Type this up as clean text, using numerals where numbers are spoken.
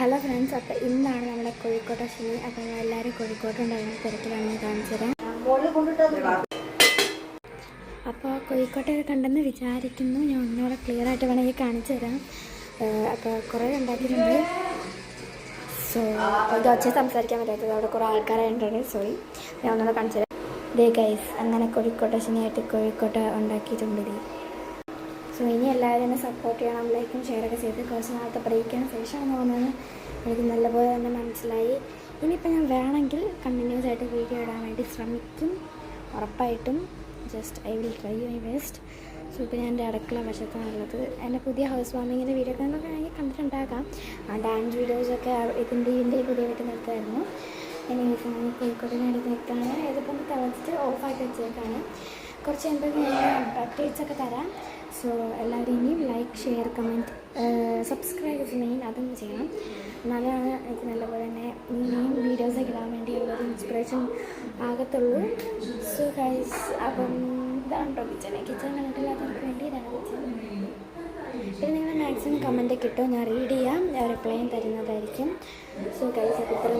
Hello friends, അപ്പോൾ ഇന്നാണ് നമ്മുടെ കോഴിക്കോട്ടെ ശനി. അപ്പോൾ എല്ലാവരും കോഴിക്കോട്ടുണ്ടായിരുന്ന തിരക്കിലാണെന്ന് കാണിച്ചു തരാം. അപ്പോൾ കോഴിക്കോട്ടൊക്കെ കണ്ടെന്ന് വിചാരിക്കുന്നു. ഞാൻ ഒന്നുകൂടെ ക്ലിയർ ആയിട്ട് വേണമെങ്കിൽ കാണിച്ചു തരാം. അപ്പോൾ കുറേ ഉണ്ടാക്കിയിട്ടുണ്ട്. സോ ഇത് ഒച്ച സംസാരിക്കാൻ പറ്റാത്തത് അവിടെ കുറേ ആൾക്കാരായിട്ടുണ്ട്. സോറി, ഞാൻ ഒന്നുകൂടെ കാണിച്ചു തരാം. ദേ ഗൈസ്, അങ്ങനെ കോഴിക്കോട്ടെ ശനിയായിട്ട് കോഴിക്കോട്ടെ ഉണ്ടാക്കിയിട്ടുണ്ട്. സോ ഇനി എല്ലാവരും എന്നെ സപ്പോർട്ട് ചെയ്യണം, ലൈക്കും ഷെയറൊക്കെ ചെയ്ത്. കുറച്ച് നാളത്തെ ബ്രേക്കിന് ശേഷമാണ് തോന്നുന്നത്. എനിക്ക് നല്ലപോലെ തന്നെ മനസ്സിലായി. ഇനിയിപ്പോൾ ഞാൻ വേണമെങ്കിൽ കണ്ടിന്യൂസ് ആയിട്ട് വീഡിയോ ഇടാൻ വേണ്ടി ശ്രമിക്കും, ഉറപ്പായിട്ടും. Just I will try my best. So ഇപ്പോൾ ഞാൻ എൻ്റെ അടുക്കള വശത്താണുള്ളത്. എൻ്റെ പുതിയ ഹൗസ് വാമിങ്ങിൻ്റെ വീഡിയോ ഒക്കെ വേണമെങ്കിൽ കണ്ടിട്ടുണ്ടാകാം. ഡാൻസ് വീഡിയോസൊക്കെ ഇതിൻ്റെ പുതിയ വീട്ടിൽ നിർത്തായിരുന്നു. എനിവേസ് ഞാൻ കോഴിക്കോടിനടുത്ത് നിൽക്കുകയാണ്. ഇതിപ്പം തിളച്ചിട്ട് ഓഫാക്കി വെച്ചേക്കാണ്. കുറച്ച് എന്തൊക്കെ അപ്ഡേറ്റ്സൊക്കെ തരാം. സോ എല്ലാവരും ഇനിയും like, share, comment, subscribe main അതൊന്നും ചെയ്യണം. എന്നാലാണ് എനിക്ക് നല്ലപോലെ തന്നെ ഇനിയും വീഡിയോസൊക്കെ ഇടാൻ വേണ്ടിയുള്ളൊരു ഇൻസ്പിറേഷൻ ആകത്തുള്ളൂ. സോ ഗൈസ്, അപ്പം ഇതാണ് കേട്ടോ കിച്ചൺ കണ്ടിട്ടില്ലാത്തവർക്ക് വേണ്ടി ഇതാണ് കിച്ചൺ. പിന്നെ നിങ്ങൾ മാക്സിമം കമൻറ്റ് കിട്ടും, ഞാൻ റീഡ് ചെയ്യാം, റിപ്ലൈയും തരുന്നതായിരിക്കും. സോ ഗൈസ്, അപ്പോൾ ഇത്ര